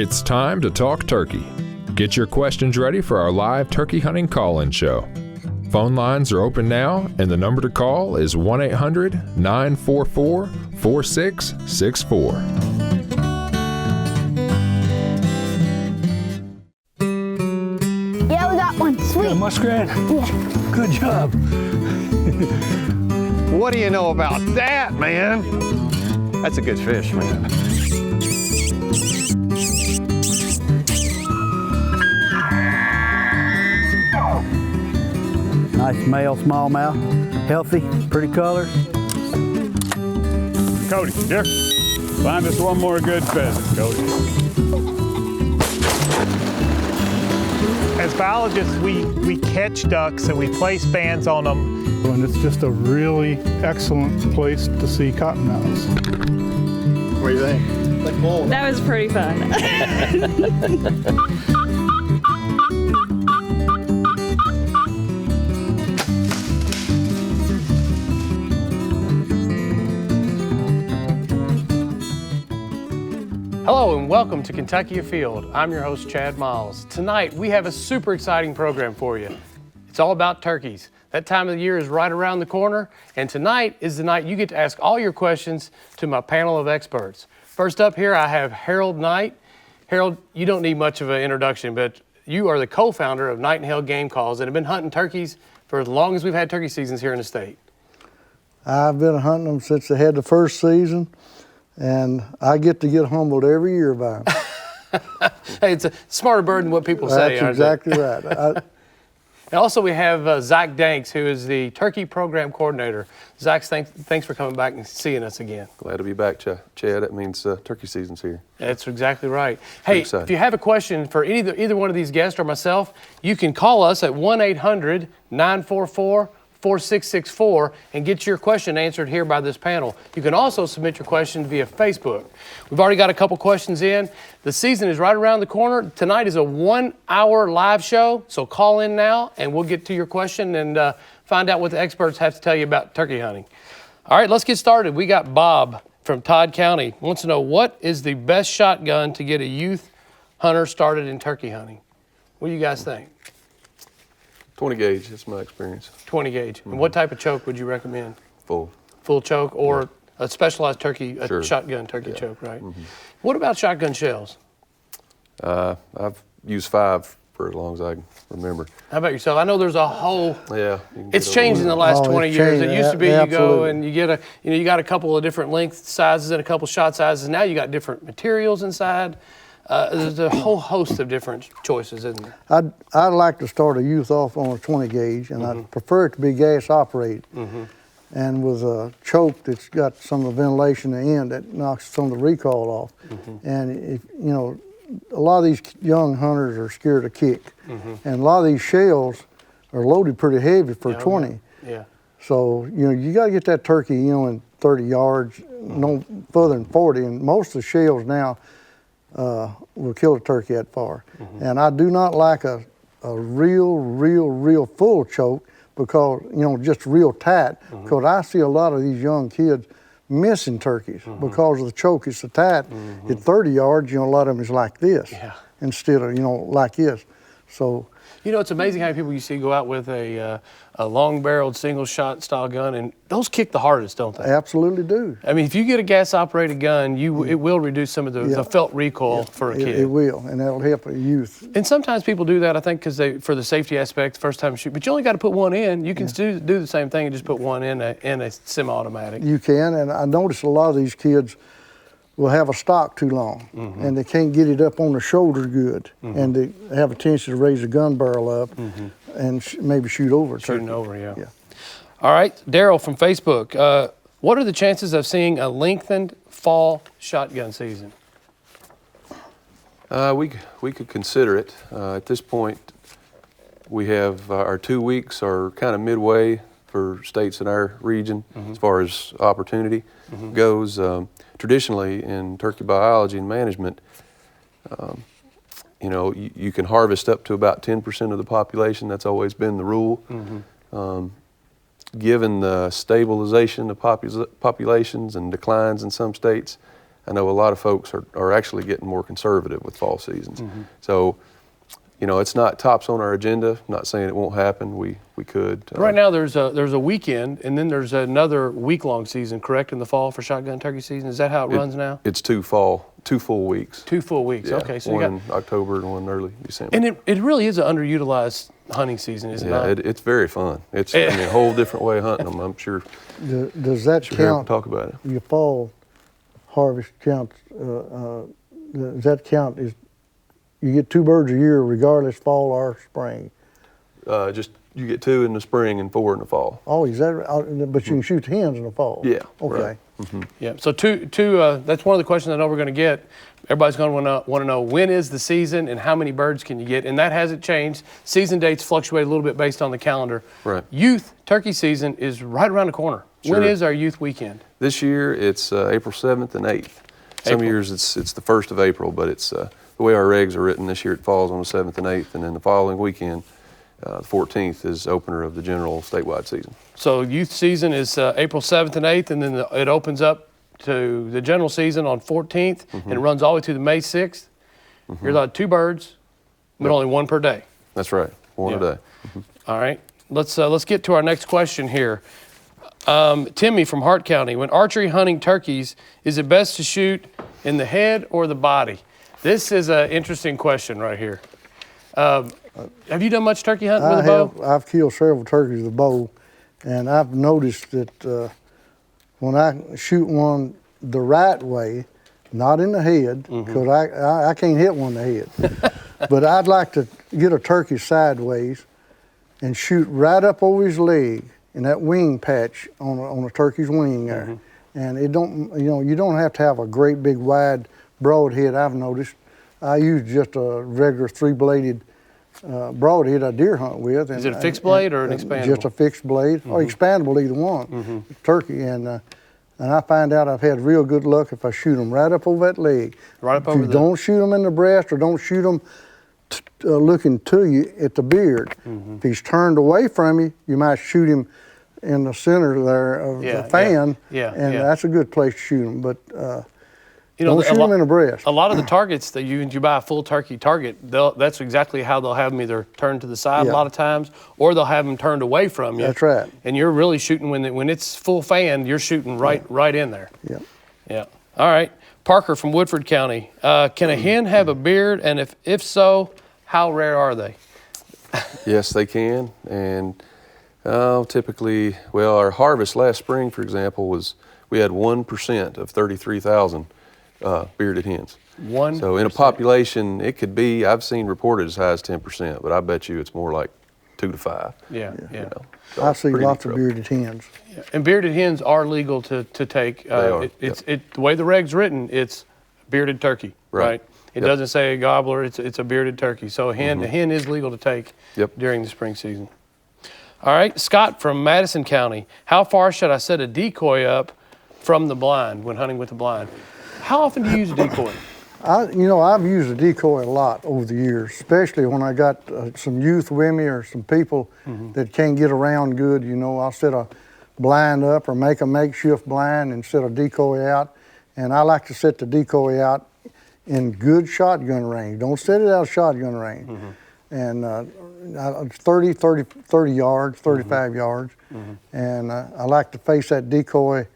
It's time to talk turkey. Get your questions ready for our live turkey hunting call-in show. Phone lines are open now, and the number to call is 1-800-944-4664. Yeah, we got one. Sweet. A muskrat? Yeah. Good job. What do you know about that, man? That's a good fish, man. Nice male smallmouth, healthy, pretty colors. Cody, here. Find us one more good pheasant, Cody. As biologists, we catch ducks and we place bands on them. And it's just a really excellent place to see cottonmouths. What do you think? That was pretty fun. Hello and welcome to Kentucky Afield. I'm your host, Chad Miles. Tonight we have a super exciting program for you. It's all about turkeys. That time of the year is right around the corner, and tonight is the night you get to ask all your questions to my panel of experts. First up here, I have Harold Knight. Harold, you don't need much of an introduction, but you are the co-founder of Nightingale Game Calls and have been hunting turkeys for as long as we've had turkey seasons here in the state. I've been hunting them since they had the first season, and I get humbled every year by them. Hey, it's a smarter bird than what people say. That's exactly right. And also we have Zak Danks, who is the Turkey Program Coordinator. Zak, thanks for coming back and seeing us again. Glad to be back, Chad. That means turkey season's here. That's exactly right. Hey, if you have a question for either one of these guests or myself, you can call us at 1-800-944-4664 and get your question answered here by this panel. You can also submit your question via Facebook. We've already got a couple questions in. The season is right around the corner. Tonight is a 1-hour live show, so call in now and we'll get to your question and find out what the experts have to tell you about turkey hunting. All right, let's get started. We got Bob from Todd County. Wants to know, what is the best shotgun to get a youth hunter started in turkey hunting? What do you guys think? 20 gauge, that's my experience. 20 gauge. And what type of choke would you recommend? Full. Full choke or a specialized turkey, a shotgun turkey choke, right? What about shotgun shells? I've used 5 for as long as I can remember. How about yourself? I know there's a whole. Yeah. It's changed in the last 20 years. It used to be you go and you get you got a couple of different length sizes and a couple shot sizes. Now you got different materials inside. There's a whole host of different choices, isn't there? I'd like to start a youth off on a 20 gauge, and I'd prefer it to be gas operated. And with a choke that's got some of the ventilation in the end that knocks some of the recoil off. And a lot of these young hunters are scared to kick. And a lot of these shells are loaded pretty heavy for 20. Yeah. So, you got to get that turkey, in 30 yards, no further than 40. And most of the shells now will kill a turkey that far. And I do not like a real full choke because, just real tight, because I see a lot of these young kids missing turkeys because of the choke. It's so tight. At 30 yards, a lot of them is like this instead of, like this. So, it's amazing how many people you see go out with a long-barreled single-shot style gun, and those kick the hardest, don't they? Absolutely do. I mean, if you get a gas-operated gun, it will reduce some of the felt recoil for a kid. It will, and that'll help a youth. And sometimes people do that, I think, because for the safety aspect, first time shoot. But you only got to put one in. You can do the same thing and just put one in a semi-automatic. You can, and I notice a lot of these kids will have a stock too long, and they can't get it up on the shoulder good, and they have a tendency to raise the gun barrel up and maybe shoot over. Shooting over, yeah. All right, Daryl from Facebook. What are the chances of seeing a lengthened fall shotgun season? We could consider it. At this point, we have our 2 weeks are kind of midway for states in our region as far as opportunity goes. Traditionally, in turkey biology and management, you can harvest up to about 10% of the population. That's always been the rule. Given the stabilization of populations and declines in some states, I know a lot of folks are actually getting more conservative with fall seasons. So, you know, it's not tops on our agenda. Not saying it won't happen. We could. Right now, there's a weekend, and then there's another week-long season, correct, in the fall for shotgun turkey season? Is that how it runs now? It's 2 full weeks. 2 full weeks. Yeah, Okay, so one you got in October and one early December. And it really is an underutilized hunting season, isn't it? Yeah, it's very fun. It's a whole different way of hunting them. I'm sure. Does that count? Talk about it. Your fall harvest counts. Does that count? You get 2 birds a year, regardless fall or spring. Just you get 2 in the spring and 4 in the fall. Oh, is that? But you can shoot hens in the fall. Yeah. Okay. Right. Yeah. So two. That's one of the questions I know we're going to get. Everybody's going to want to know when is the season and how many birds can you get, and that hasn't changed. Season dates fluctuate a little bit based on the calendar. Right. Youth turkey season is right around the corner. Sure. When is our youth weekend? This year it's April 7th and 8th. Some years it's the 1st of April, but it's the way our regs are written this year. It falls on the 7th and 8th, and then the following weekend, the 14th, is opener of the general statewide season. So youth season is April 7th and 8th, and then it opens up to the general season on 14th, and it runs all the way to the May 6th. You're allowed 2 birds, but only 1 per day. That's right, one a day. All right, let's get to our next question here. Timmy from Hart County, when archery hunting turkeys, is it best to shoot in the head or the body? This is an interesting question right here. Have you done much turkey hunting with a bow? I've killed several turkeys with a bow, and I've noticed that when I shoot one the right way, not in the head, because I can't hit one in the head, but I'd like to get a turkey sideways and shoot right up over his leg in that wing patch on a turkey's wing there. And it don't, you don't have to have a great big wide broad head, I've noticed. I use just a regular 3-bladed broad head I deer hunt with. Is it a fixed blade or an expandable? Just a fixed blade, or expandable, either one, turkey. And I find out I've had real good luck if I shoot them right up over that leg. Right up over If you don't shoot them in the breast, or don't shoot them looking to you at the beard. If he's turned away from you, you might shoot him in the center there of the fan, and that's a good place to shoot them. But don't shoot them in the breast. A lot of the targets that you buy a full turkey target, that's exactly how they'll have them either turned to the side a lot of times, or they'll have them turned away from you. That's right. And you're really shooting when it's full fan, you're shooting right in there. Yeah. All right. Parker from Woodford County, can a hen have a beard, and if so, how rare are they? Yes, they can, and typically, well, our harvest last spring, for example, we had 1% of 33,000 bearded hens. So in a population, it could be, I've seen reported as high as 10%, but I bet you it's more like 2 to 5. Yeah. So I see lots of bearded hens. And bearded hens are legal to take. They are. The way the reg's written, it's bearded turkey, right? It doesn't say a gobbler, it's a bearded turkey. So a hen is legal to take during the spring season. All right, Scott from Madison County, how far should I set a decoy up from the blind when hunting with the blind? How often do you use a decoy? I've used a decoy a lot over the years, especially when I got some youth with me or some people that can't get around good. I'll set a blind up or make a makeshift blind and set a decoy out. And I like to set the decoy out in good shotgun range. Don't set it out of shotgun range. And 30 yards, 35 yards. And I like to face that decoy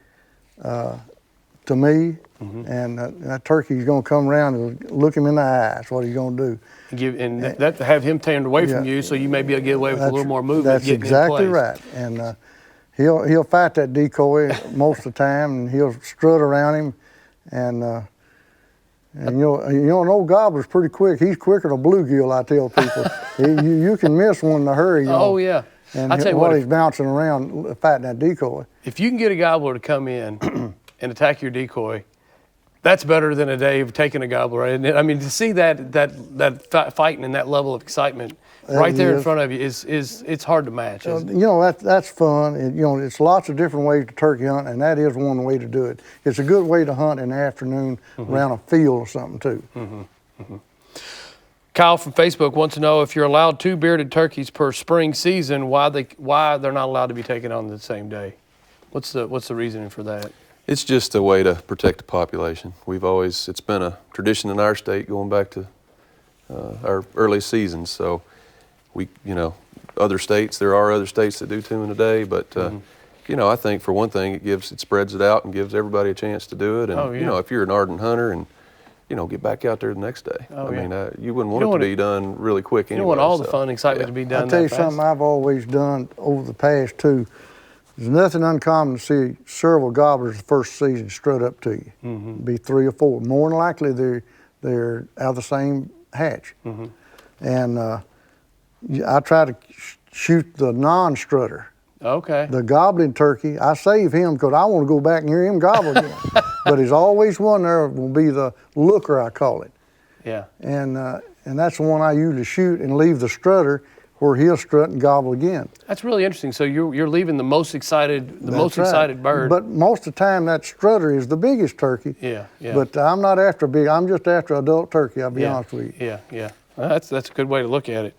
to me, and that turkey's going to come around and look him in the eyes. What he's going to do. Have him turned away from you, so you may be able to get away with a little more movement. That's exactly right. And he'll fight that decoy most of the time, and he'll strut around him, and an old gobbler's pretty quick. He's quicker than a bluegill, I tell people. you can miss one in a hurry. Oh, yeah. And while he's bouncing around fighting that decoy. If you can get a gobbler to come in and attack your decoy, that's better than a day of taking a gobbler, isn't it? I mean, to see that fighting and that level of excitement right there in front of you it's hard to match. That's fun. It's lots of different ways to turkey hunt, and that is one way to do it. It's a good way to hunt in the afternoon around a field or something too. Kyle from Facebook wants to know if you're allowed 2 bearded turkeys per spring season, why they're not allowed to be taken on the same day. What's the reasoning for that? It's just a way to protect the population. It's been a tradition in our state going back to our early seasons. So there are other states that do 2 in a day, but I think for one thing, it spreads it out and gives everybody a chance to do it. And if you're an ardent hunter and get back out there the next day. You wouldn't want it to be done really quick anyway. You want all the fun, excitement to be done. I'll tell you something I've always done over the past too. There's nothing uncommon to see several gobblers the first season strut up to you. Be 3 or 4. More than likely they're out of the same hatch. And I try to shoot the non-strutter. Okay. The gobbling turkey, I save him because I want to go back and hear him gobble again. But there's always one there will be the looker, I call it. Yeah. And that's the one I usually shoot and leave the strutter where he'll strut and gobble again. That's really interesting. So you're leaving the most excited bird. But most of the time that strutter is the biggest turkey. Yeah. But I'm not after big. I'm just after adult turkey. I'll be honest with you. Yeah. Well, that's a good way to look at it.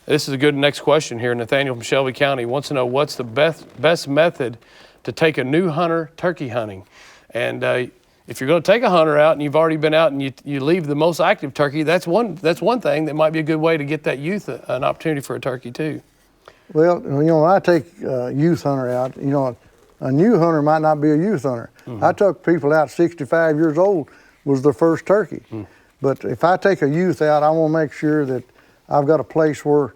This is a good next question here. Nathaniel from Shelby County wants to know what's the best method to take a new hunter turkey hunting. And if you're going to take a hunter out and you've already been out and you leave the most active turkey, that's one thing that might be a good way to get that youth an opportunity for a turkey too. Well, when I take a youth hunter out, a new hunter might not be a youth hunter. I took people out 65 years old was their first turkey. But if I take a youth out, I want to make sure that I've got a place where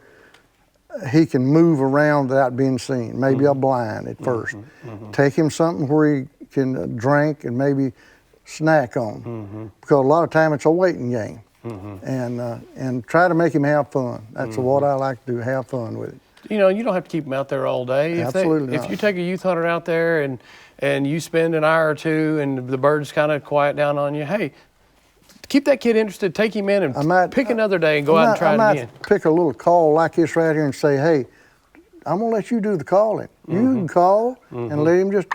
he can move around without being seen, maybe a blind at first. Take him something where he can drink and maybe snack on, because a lot of time it's a waiting game. And try to make him have fun. That's what I like to do, have fun with it. You don't have to keep them out there all day. Absolutely not. If you take a youth hunter out there and you spend an hour or two and the birds kind of quiet down on you, hey, keep that kid interested, take him in and pick another day and go out and try it again. I might pick a little call like this right here and say, hey, I'm gonna let you do the calling. You can call and let him just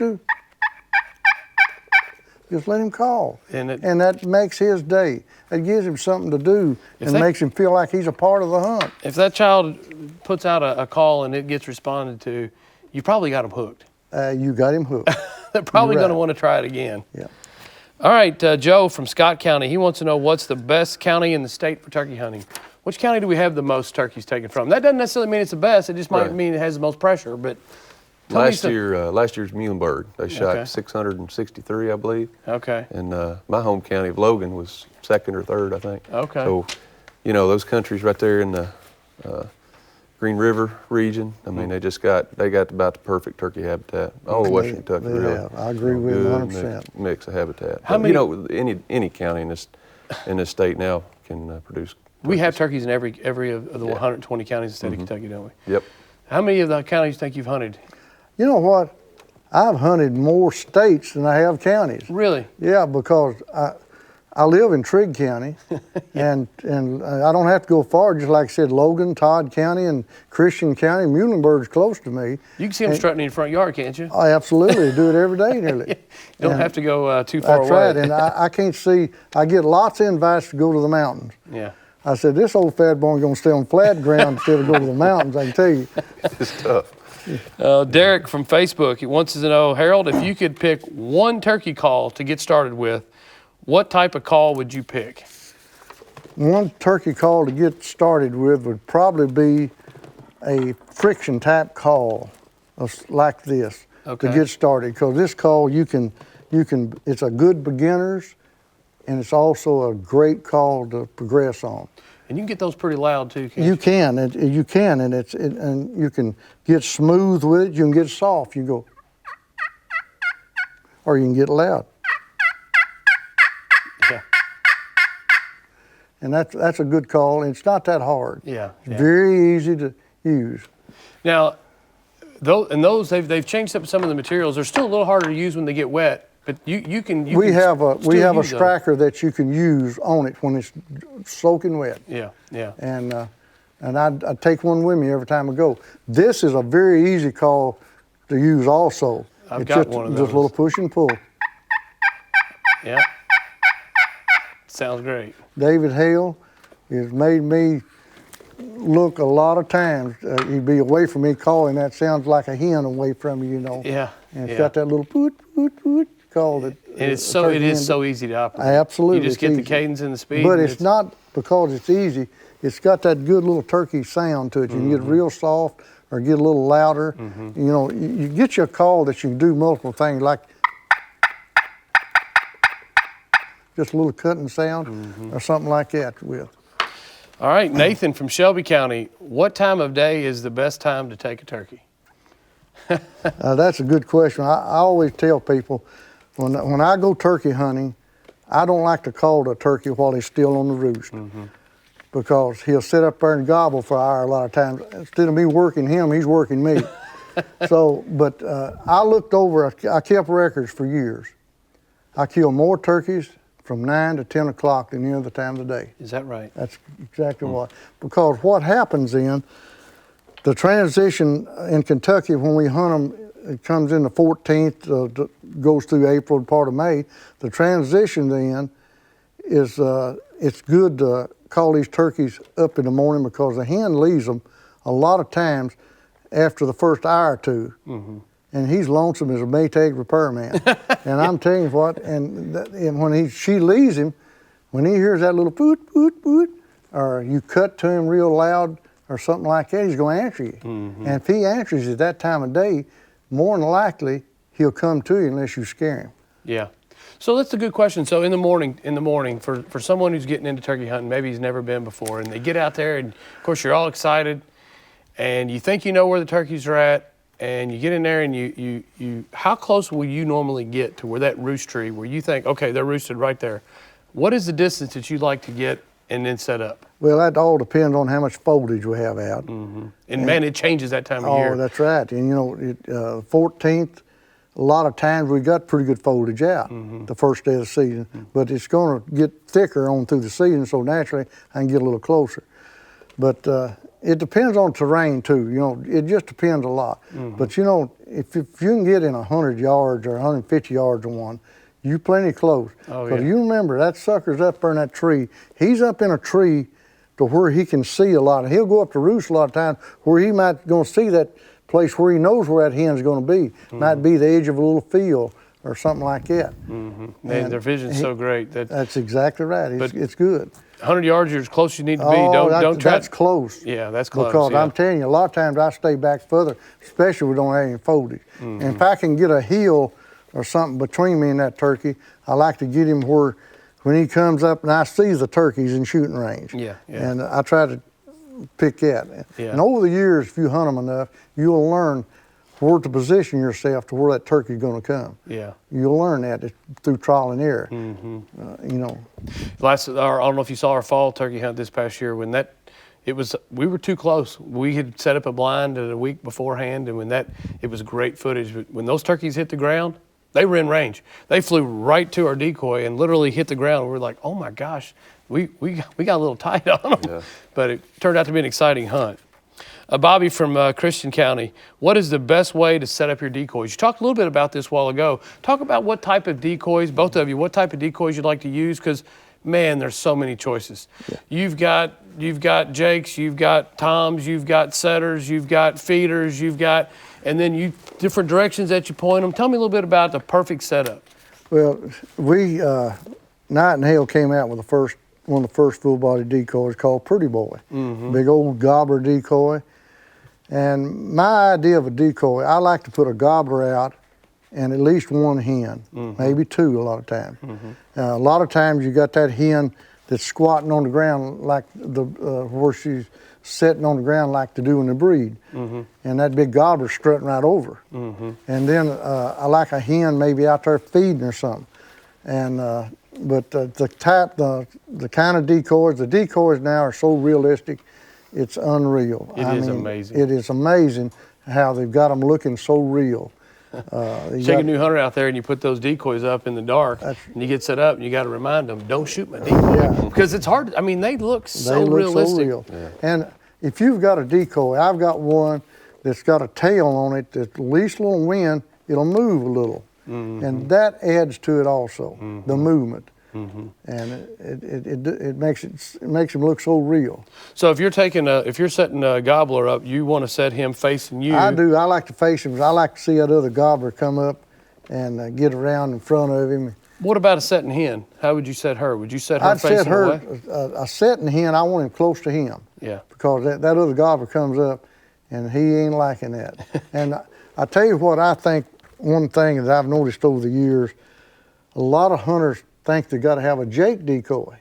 let him call. And that makes his day. It gives him something to do and makes him feel like he's a part of the hunt. If that child puts out a call and it gets responded to, you probably got him hooked. You got him hooked. They're probably going to want to try it again. Yeah. All right, Joe from Scott County, he wants to know what's the best county in the state for turkey hunting. Which county do we have the most turkeys taken from? That doesn't necessarily mean it's the best. It just might mean it has the most pressure. But last year's Muhlenberg, they shot 663, I believe. Okay. And my home county of Logan was second or third, I think. Okay. So, those countries right there in the Green River region, I mean, they got about the perfect turkey habitat. All of Western Kentucky, really. Yeah, I agree with you 100%. Mix of habitat. How many? Any county in this state now can produce. We have turkeys in every of the 120 counties in the state of Kentucky, don't we? Yep. How many of the counties do you think you've hunted? You know what? I've hunted more states than I have counties. Really? Yeah, because I live in Trigg County, and I don't have to go far. Just like I said, Logan, Todd County, and Christian County. Muhlenberg's close to me. You can see them strutting in your front yard, can't you? I absolutely do it every day nearly. You don't have to go too far away. That's right, and I can't see. I get lots of invites to go to the mountains. Yeah. I said, this old fat boy's gonna stay on flat ground instead of go to the mountains, I can tell you. It's tough. Derek from Facebook, he wants to know, Harold, if you could pick one turkey call to get started with, what type of call would you pick? One turkey call to get started with would probably be a friction type call like this to get started. Because this call, it's a good beginners, and it's also a great call to progress on. And you can get those pretty loud too, can't you? You can, and you can get smooth with it. You can get soft. You go, or you can get loud. Yeah. And that's a good call. And it's not that hard. Yeah. It's very easy to use. Now, those they've changed up some of the materials. They're still a little harder to use when they get wet. But we have a striker that you can use on it when it's soaking wet. Yeah. And I take one with me every time I go. This is a very easy call to use also. I've got one of those. Just a little push and pull. Yeah. Sounds great. David Hale has made me look a lot of times. He'd be away from me calling. That sounds like a hen away from you, Yeah. And it's got that little poot, poot, poot. call that. And it is so easy to operate. Absolutely. You just get the easy. cadence and the speed. But it's not because it's easy. It's got that good little turkey sound to it. You can get real soft or get a little louder. You know, you get you a call that you can do multiple things, like just a little cutting sound or something like that with. All right, Nathan from Shelby County, what time of day is the best time to take a turkey? That's a good question. I always tell people, when I go turkey hunting, I don't like to call the turkey while he's still on the roost. Because he'll sit up there and gobble for an hour a lot of times. Instead of me working him, he's working me. But I looked over, I kept records for years. I killed more turkeys from 9 to 10 o'clock than any other time of the day. Is that right? That's exactly what. Because what happens then, the transition in Kentucky when we hunt them, it comes in the 14th, goes through April and part of May. The transition then is, it's good to call these turkeys up in the morning because the hen leaves them a lot of times after the first hour or two. And he's lonesome as a Maytag repairman. And I'm telling you what, and when she leaves him, when he hears that little poot, poot, poot, or you cut to him real loud or something like that, he's going to answer you. And if he answers you at that time of day, more than likely, he'll come to you unless you scare him. Yeah. So that's a good question. So in the morning, for someone who's getting into turkey hunting, maybe he's never been before, and they get out there, and of course you're all excited, and you think you know where the turkeys are at, and you get in there, and you how close will you normally get to where that roost tree, where you think, okay, they're roosted right there? What is the distance that you'd like to get and then set up? Well, that all depends on how much foliage we have out. And man, it changes that time of year. Oh, that's right. And you know, 14th, a lot of times we got pretty good foliage out the first day of the season, but it's going to get thicker on through the season, so naturally I can get a little closer. But it depends on terrain too. You know, it just depends a lot. But you know, if you can get in 100 yards or 150 yards of one, you plenty close. Oh, Because yeah. you remember that sucker's up there in that tree. He's up in a tree to where he can see a lot. He'll go up to roost a lot of times where he might going to see that place where he knows where that hen's going to be. Might be the edge of a little field or something like that. Man, their vision's so great. That's exactly right. It's good. 100 yards, you're as close as you need to be. Oh, Don't try. that's close. Yeah, that's close. Because yeah. I'm telling you, a lot of times I stay back further, especially if we don't have any foliage. And if I can get a hill or something between me and that turkey, I like to get him where when he comes up and I see the turkeys in shooting range. Yeah, yeah. And I try to pick that. Yeah. And over the years, if you hunt them enough, you'll learn where to position yourself to where that turkey's going to come. Yeah. You'll learn that through trial and error. You know. I don't know if you saw our fall turkey hunt this past year when we were too close. We had set up a blind a week beforehand, and it was great footage. But when those turkeys hit the ground, they were in range. They flew right to our decoy and literally hit the ground. We were like, oh my gosh, we got a little tight on them. Yeah. But it turned out to be an exciting hunt. Bobby from Christian County, what is the best way to set up your decoys? You talked a little bit about this a while ago. Talk about what type of decoys, both of you, what type of decoys you'd like to use, because man, there's so many choices. Yeah. You've got Jakes, you've got Toms, you've got setters, you've got feeders, and then different directions that you point them. Tell me a little bit about the perfect setup. Well, Nightingale came out with one of the first full-body decoys called Pretty Boy. Big old gobbler decoy. And my idea of a decoy, I like to put a gobbler out and at least one hen, maybe two a lot of times. A lot of times you got that hen that's squatting on the ground like where she's sitting on the ground like to do in the breed. And that big gobbler strutting right over. And then I like a hen maybe out there feeding or something. And but the kind of decoys, the decoys now are so realistic, it's unreal. It is amazing. It is amazing how they've got them looking so real. Take a new hunter out there and you put those decoys up in the dark and you get set up and you got to remind them, don't shoot my decoy. Because it's hard. I mean, they look so realistic. So real. Yeah. And if you've got a decoy, I've got one that's got a tail on it that at least a little wind, it'll move a little. And that adds to it also, the movement. And it makes him look so real. So if you're setting a gobbler up, you want to set him facing you. I do. I like to face him. I like to see that other gobbler come up and get around in front of him. What about a setting hen? How would you set her? Would you set her I'd facing set her, away? a setting hen, I want him close to him. Yeah. Because that other gobbler comes up and he ain't liking that. And I tell you what, I think one thing that I've noticed over the years, a lot of hunters think they got to have a Jake decoy.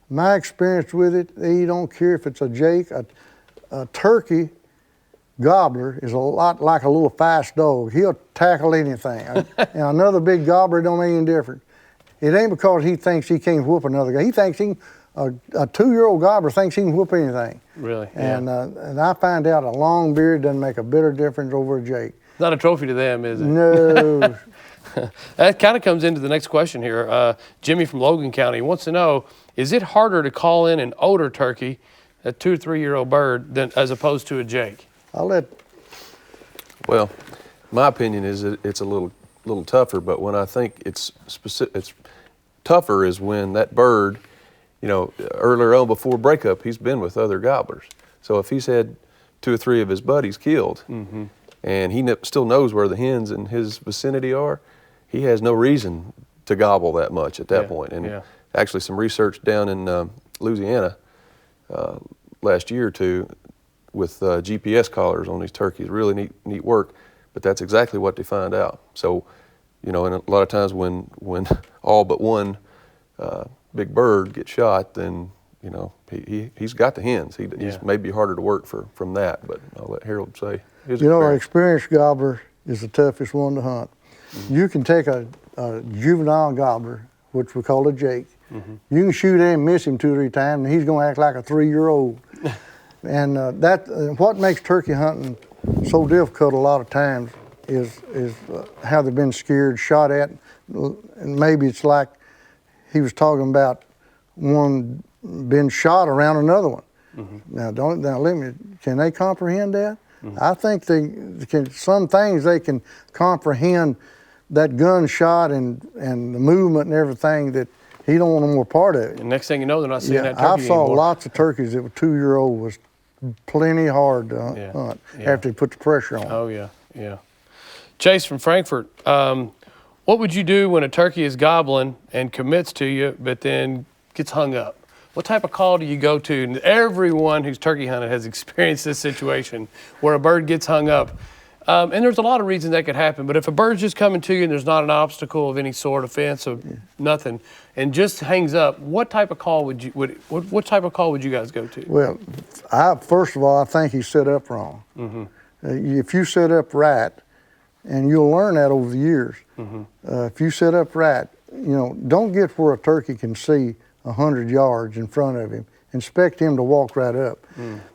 My experience with it, they don't care if it's a Jake. A turkey gobbler is a lot like a little fast dog. He'll tackle anything. And another big gobbler don't make any difference. It ain't because he thinks he can't whoop another guy. He thinks a 2-year-old gobbler thinks he can whoop anything. Really? And I find out a long beard doesn't make a bit of difference over a Jake. Not a trophy to them, is it? No. That kind of comes into the next question here. Jimmy from Logan County wants to know, is it harder to call in an Odor turkey, a 2 or 3-year-old bird, as opposed to a Jake? Well, my opinion is it's a little tougher, but when I think it's tougher is when that bird, earlier on before breakup, he's been with other gobblers. So if he's had 2 or 3 of his buddies killed, and he still knows where the hens in his vicinity are, he has no reason to gobble that much at that point. And actually some research down in Louisiana last year or two with GPS collars on these turkeys, really neat work, but that's exactly what they find out. So, and a lot of times when all but one big bird gets shot, then he's got the hens. He's maybe harder to work from that, but I'll let Harold say his experience. Our experienced gobbler is the toughest one to hunt. You can take a juvenile gobbler, which we call a Jake. You can shoot him, miss him 2 or 3 times, and he's going to act like a 3-year-old. And what makes turkey hunting so difficult a lot of times is how they've been scared, shot at, and maybe it's like he was talking about one being shot around another one. Can they comprehend that? I think they can. Some things they can comprehend, that gunshot and the movement and everything, that he don't want no more part of it. And next thing you know, they're not seeing that turkey I saw anymore. lots of turkeys that were 2-year-old was plenty hard to hunt after they put the pressure on. Oh yeah. Chase from Frankfurt, what would you do when a turkey is gobbling and commits to you, but then gets hung up? What type of call do you go to? And everyone who's turkey hunted has experienced this situation where a bird gets hung up. And there's a lot of reasons that could happen, but if a bird's just coming to you and there's not an obstacle of any sort, a fence or nothing, and just hangs up, what type of call would you guys go to? Well, first of all, I think he's set up wrong. If you set up right, and you'll learn that over the years, if you set up right, don't get where a turkey can see 100 yards in front of him and expect him to walk right up.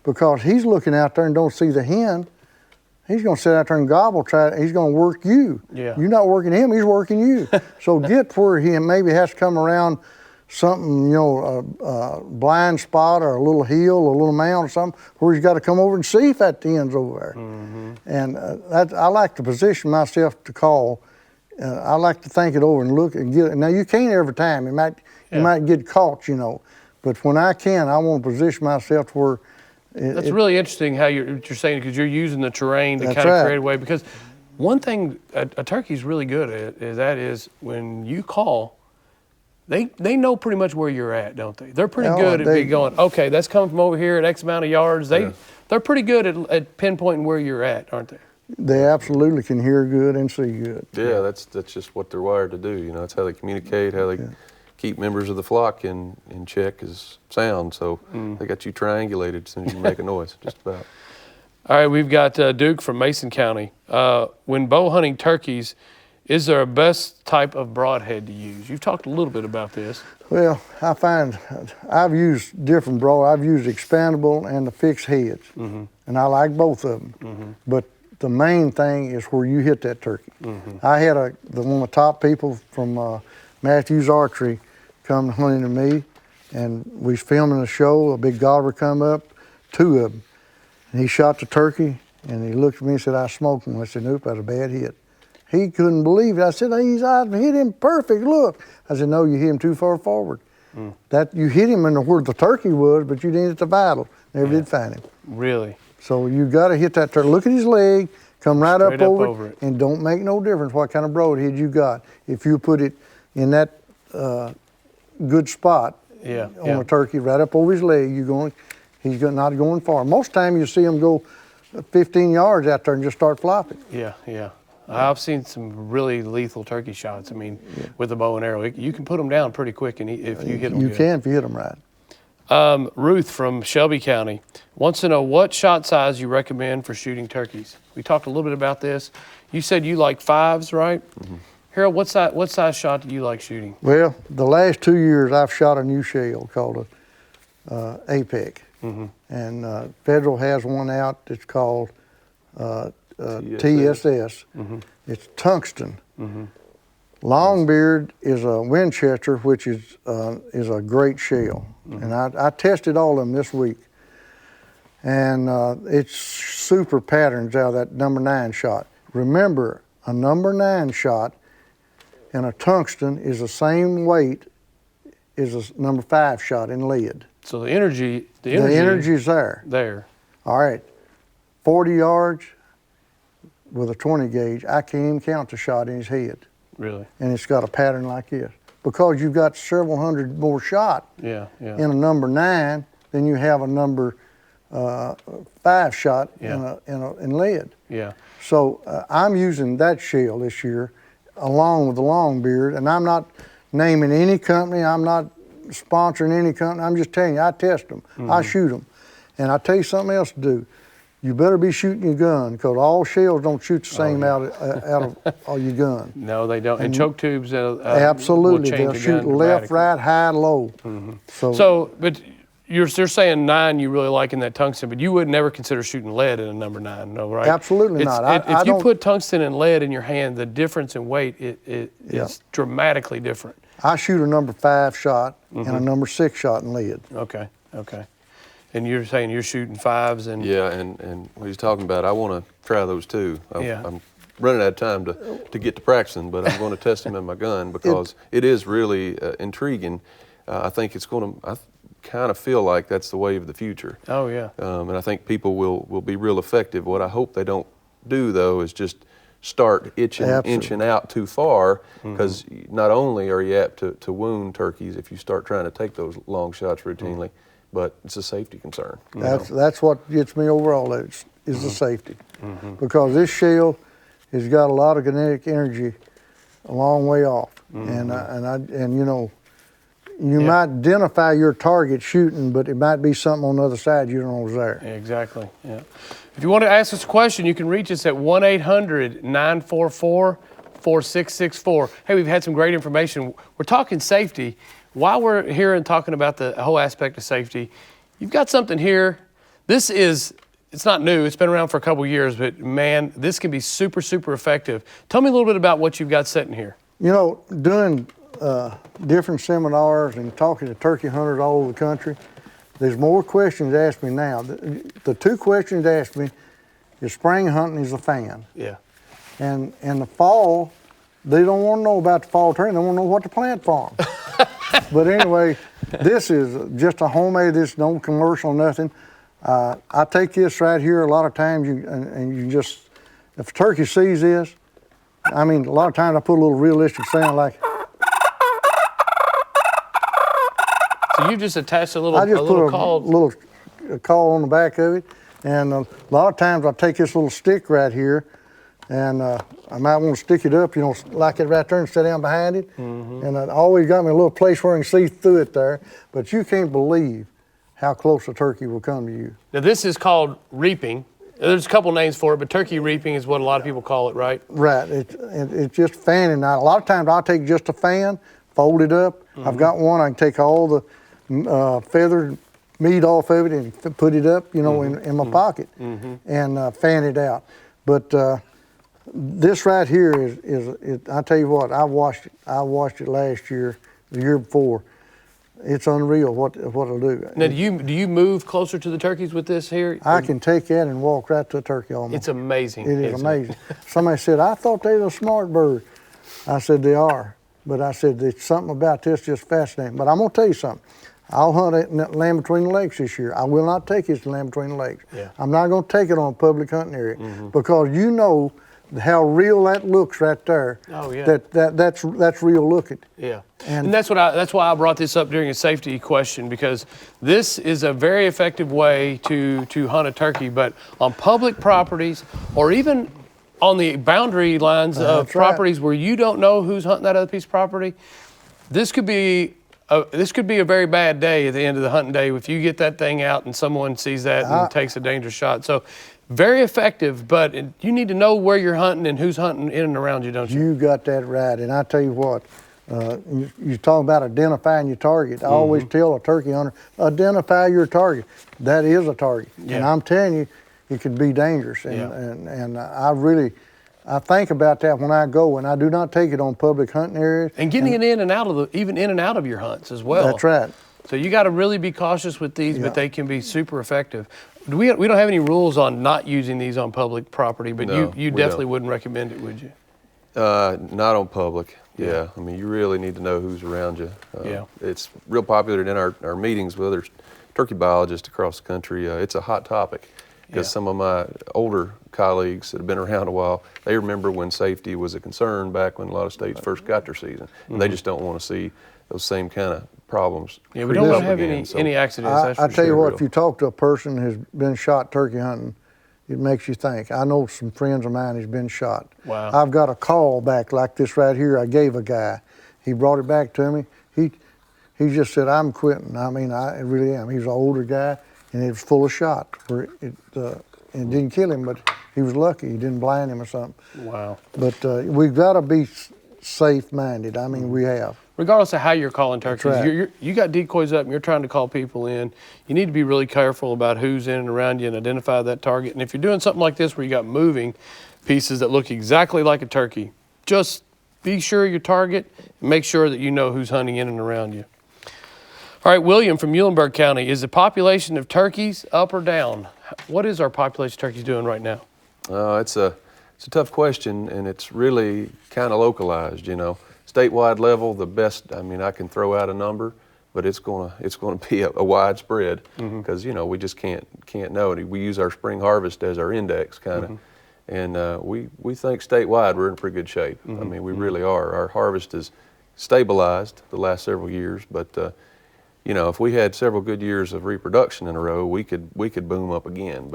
Because he's looking out there and don't see the hen, he's going to sit out there and gobble, he's going to work you. You're not working him, he's working you. So get where he maybe has to come around something, a blind spot or a little hill or a little mound or something, where he's got to come over and see if that hen's over there. And I like to position myself to call. I like to think it over and look and get it. Now, you can't every time. You might get caught, But when I can, I want to position myself to where That's really interesting how you're saying, because you're using the terrain to kind of create a way. Because one thing a turkey's really good at is when you call, they know pretty much where you're at, don't they? They're pretty good at going, okay, that's coming from over here at X amount of yards. They're pretty good at pinpointing where you're at, aren't they? They absolutely can hear good and see good. Yeah, that's just what they're wired to do. That's how they communicate, how they keep members of the flock in check is sound. So they got you triangulated as soon as you make a noise, just about. All right, we've got Duke from Mason County. When bow hunting turkeys, is there a best type of broadhead to use? You've talked a little bit about this. Well, I find I've used different I've used expandable and the fixed heads, and I like both of them. But the main thing is where you hit that turkey. I had one of the top people from Matthews Archery come hunting to me, and we was filming a show. A big gobbler come up, 2 of them, and he shot the turkey, and he looked at me and said, "I smoked him." I said, "Nope, that's a bad hit." He couldn't believe it. I said, "I hit him perfect, look." I said, "No, you hit him too far forward. That you hit him where the turkey was, but you didn't hit the vital. Never did find him." Really? So you got to hit that turkey. Look at his leg, Come right Straight up over it, and don't make no difference what kind of broadhead you got. If you put it in that good spot on a turkey, right up over his leg, he's not going far. Most time you see him go 15 yards out there and just start flopping. Yeah, yeah. I've seen some really lethal turkey shots. I mean, with a bow and arrow, you can put them down pretty quick, and if you hit them, you can if you hit them right. Ruth from Shelby County wants to know what shot size you recommend for shooting turkeys. We talked a little bit about this. You said you like 5s, right? Mm-hmm. Harold, what size shot do you like shooting? Well, the last 2 years I've shot a new shell called a APEC, and Federal has one out that's called TSS. It's tungsten. Longbeard is a Winchester, which is a great shell, and I tested all of them this week, and it's super patterns out of that number 9 shot. Remember, a number 9 shot and a tungsten is the same weight as a number 5 shot in lead. So the energy is there. There. All right, 40 yards with a 20 gauge, I can't even count the shot in his head. Really? And it's got a pattern like this. Because you've got several hundred more shot in a number 9 than you have a number 5 shot in lead. Yeah. So I'm using that shell this year along with the Longbeard, and I'm not naming any company, I'm not sponsoring any company, I'm just telling you, I test them, I shoot them. And I'll tell you something else to do. You better be shooting your gun, because all shells don't shoot the same out of your gun. No, they don't. And choke tubes absolutely, will they'll shoot left, right, high, low. So, but you're saying 9 you really like in that tungsten, but you would never consider shooting lead in a number 9, no, right? Absolutely not. If you put tungsten and lead in your hand, the difference in weight is dramatically different. I shoot a number 5 shot and a number 6 shot in lead. Okay, okay. And you're saying you're shooting 5s and... Yeah, and what he's talking about, I want to try those too. I'm running out of time to get to practicing, but I'm going to test them in my gun because it is really intriguing. I think it's going to... I kind of feel like that's the way of the future. Oh, yeah. And I think people will be real effective. What I hope they don't do, though, is just start inching out too far, because not only are you apt to wound turkeys if you start trying to take those long shots routinely, but it's a safety concern. That's what gets me over all that is the safety, because this shell has got a lot of kinetic energy a long way off, and you know, you might identify your target shooting, but it might be something on the other side you don't know is there. Exactly. Yeah. If you want to ask us a question, you can reach us at 1-800-944-4664. Hey, we've had some great information. We're talking safety. While we're here and talking about the whole aspect of safety, you've got something here. It's not new. It's been around for a couple years, but man, this can be super, super effective. Tell me a little bit about what you've got sitting here. You know, doing different seminars and talking to turkey hunters all over the country, there's more questions asked me now. The 2 questions asked me is spring hunting is a fan. Yeah. And in the fall, they don't want to know about the fall training. They want to know what to plant for them. But anyway, this is just a homemade, this no commercial, nothing. I take this right here a lot of times, you just, if a turkey sees this, I mean, a lot of times I put a little realistic sound like. So you just attached a little call? I just put a call. little call on the back of it, and a lot of times I take this little stick right here, and I might want to stick it up, you know, like it right there and sit down behind it. And I always got me a little place where I can see through it there, but you can't believe how close a turkey will come to you. Now this is called reaping. There's a couple names for it, but turkey reaping is what a lot of people call it, right? Right, it's just fanning. Now, a lot of times I'll take just a fan, fold it up. I've got one, I can take all the feathered meat off of it and put it up, you know, in my pocket and fan it out. But this right here is I tell you what, I watched it last year, the year before. It's unreal what it'll do. Now, do you move closer to the turkeys with this here? I can take that and walk right to a turkey almost. It's amazing. It is amazing. Somebody said, I thought they were a smart bird. I said, they are. But I said, there's something about this just fascinating. But I'm going to tell you something. I'll hunt it in that Land Between the Lakes this year. I will not take it to Land Between the Lakes. Yeah. I'm not going to take it on a public hunting area because you know how real that looks right there. Oh, yeah. That's real looking. Yeah, And- and that's why I brought this up during a safety question, because this is a very effective way to hunt a turkey. But on public properties, or even on the boundary lines of That's right. properties where you don't know who's hunting that other piece of property, this could be a very bad day at the end of the hunting day if you get that thing out and someone sees that and takes a dangerous shot. So very effective, but you need to know where you're hunting and who's hunting in and around you, don't you? You got that right. And I tell you what, you talk about identifying your target. I always tell a turkey hunter, identify your target. That is a target. Yeah. And I'm telling you, it could be dangerous. And I think about that when I go, and I do not take it on public hunting areas. And getting it in and out of your hunts as well. That's right. So you got to really be cautious with these, but they can be super effective. We don't have any rules on not using these on public property, but No, you we definitely don't. wouldn't recommend it, would you? Not on public. Yeah. I mean, you really need to know who's around you. Yeah. It's real popular in our meetings with other turkey biologists across the country. It's a hot topic because some of my older colleagues that have been around a while, they remember when safety was a concern back when a lot of states first got their season. And they just don't want to see those same kind of problems. Yeah, we don't want to have again, so- any accidents. That's I for tell you sure. what, if you talk to a person who's been shot turkey hunting, it makes you think. I know some friends of mine who's been shot. Wow. I've got a call back like this right here I gave a guy. He brought it back to me. He just said, I'm quitting. I mean, I really am. He was an older guy, and it was full of shot. It didn't kill him, but he was lucky. He didn't blind him or something. Wow. But we've got to be safe-minded. I mean, we have. Regardless of how you're calling turkeys, right. you got decoys up and you're trying to call people in. You need to be really careful about who's in and around you and identify that target. And if you're doing something like this where you got moving pieces that look exactly like a turkey, just be sure your target and make sure that you know who's hunting in and around you. All right, William from Muhlenberg County, is the population of turkeys up or down? What is our population of turkeys doing right now? It's a tough question, and it's really kind of localized, you know. Statewide level, the best, I mean, I can throw out a number, but it's gonna be a widespread because, you know, we just can't know it. We use our spring harvest as our index kind of, and we think statewide we're in pretty good shape. I mean, we really are. Our harvest is stabilized the last several years, but you know, if we had several good years of reproduction in a row, we could boom up again.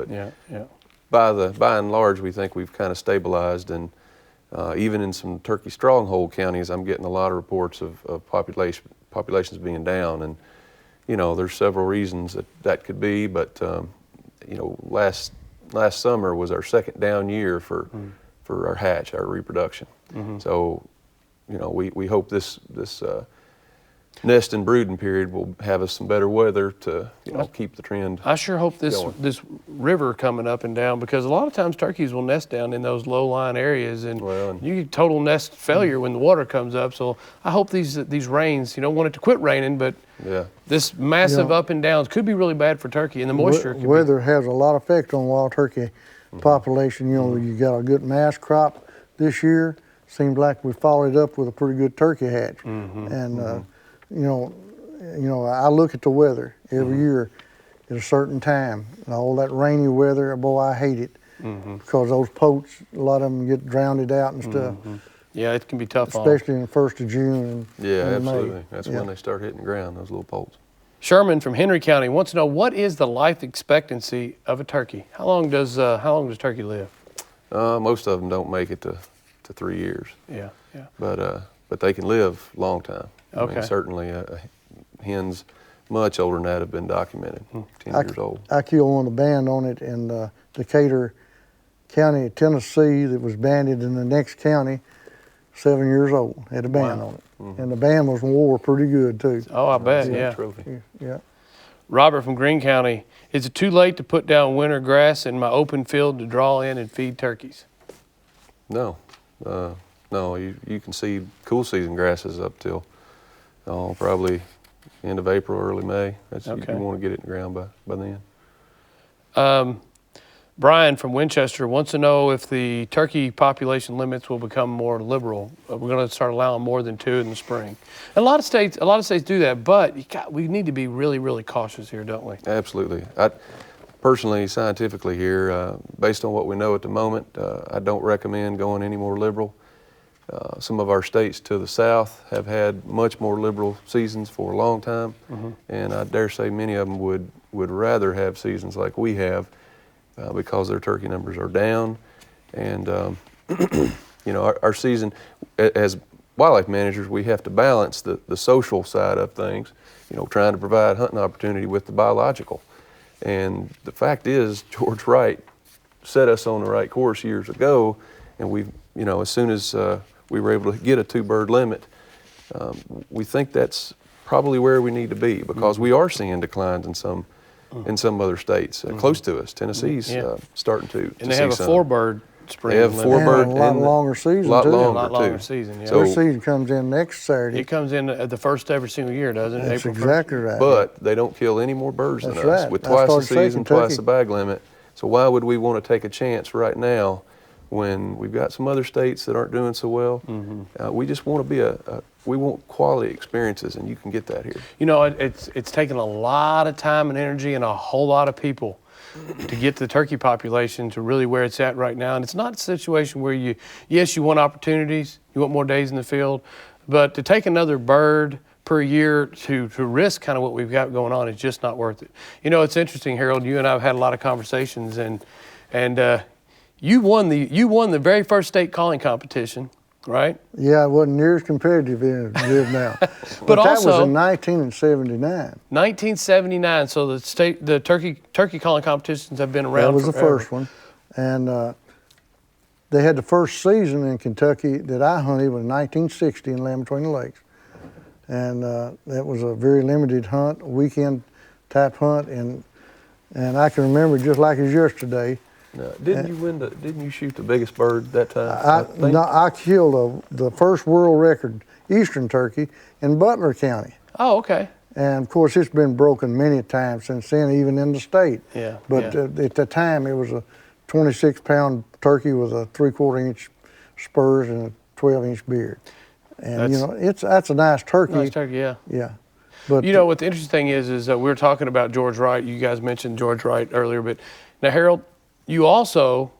But by and large, we think we've kind of stabilized, and even in some turkey stronghold counties, I'm getting a lot of reports of populations being down, and you know, there's several reasons that could be, but you know, last summer was our second down year for our hatch, our reproduction. So, you know, we hope this nest and brooding period will have us some better weather to, you know, keep the trend. I sure hope this river coming up and down, because a lot of times turkeys will nest down in those low-lying areas, and you get total nest failure when the water comes up. So I hope these rains, you don't want it to quit raining, but this massive up and downs could be really bad for turkey, and the moisture. Weather has a lot of effect on wild turkey population. You know, you got a good mass crop this year. Seems like we followed up with a pretty good turkey hatch, and. You know, I look at the weather every year at a certain time. And all that rainy weather, boy, I hate it because those poults, a lot of them get drowned out and stuff. Yeah, it can be tough, especially in the 1st of June. And absolutely. May. That's when they start hitting the ground, those little poults. Sherman from Henry County wants to know, what is the life expectancy of a turkey? How long does turkey live? Most of them don't make it to 3 years. Yeah. But they can live a long time. I mean, certainly hens much older than that have been documented, 10 years old. I killed one of the band on it in Decatur County, Tennessee, that was banded in the next county, 7 years old, had a band on it. And the band was wore pretty good too. Oh, I bet, yeah. Robert from Greene County, is it too late to put down winter grass in my open field to draw in and feed turkeys? No, you can seed cool season grasses up till probably end of April, early May. You want to get it in the ground by then. Brian from Winchester wants to know if the turkey population limits will become more liberal. We're going to start allowing more than 2 in the spring. And a lot of states do that, but we need to be really, really cautious here, don't we? Absolutely. Personally, scientifically here, based on what we know at the moment, I don't recommend going any more liberal. Some of our states to the south have had much more liberal seasons for a long time, and I dare say many of them would rather have seasons like we have because their turkey numbers are down. And our season, as wildlife managers, we have to balance the social side of things, trying to provide hunting opportunity with the biological. And the fact is, George Wright set us on the right course years ago, and we've, as soon as we were able to get a 2-bird limit, we think that's probably where we need to be, because we are seeing declines in some other states close to us. Tennessee's starting to and they have a 4-bird spring. They have 4-bird and a lot longer season, a lot too. longer season, yeah. So their season comes in next Saturday. It comes in at the first every single year, doesn't it? That's April 1st? exactly right. But they don't kill any more birds than That's us right. with I twice the started saying season, Kentucky. twice the bag limit. So why would we want to take a chance right now when we've got some other states that aren't doing so well? We just want to be we want quality experiences, and you can get that here. It's taken a lot of time and energy and a whole lot of people to get the turkey population to really where it's at right now. And it's not a situation where you want opportunities, you want more days in the field, but to take another bird per year to risk kind of what we've got going on is just not worth it. It's interesting, Harold, you and I have had a lot of conversations, and you won the very first state calling competition, right? Yeah, it wasn't near as competitive as it is now. But that also, was in 1979. 1979. So the turkey calling competitions have been around. That was forever. the first one, and they had the first season in Kentucky that I hunted was in 1960 in Land Between the Lakes, and that was a very limited hunt, a weekend type hunt, and I can remember just like it was yesterday. Didn't you shoot the biggest bird that time? I killed the first world record eastern turkey in Butler County. Oh, okay. And of course, it's been broken many times since then, even in the state. Yeah. But at the time, it was a 26-pound turkey with a 3/4-inch spurs and a 12-inch beard. And that's a nice turkey. Nice turkey, yeah. Yeah. But what the interesting thing is we were talking about George Wright. You guys mentioned George Wright earlier, but now Harold, you also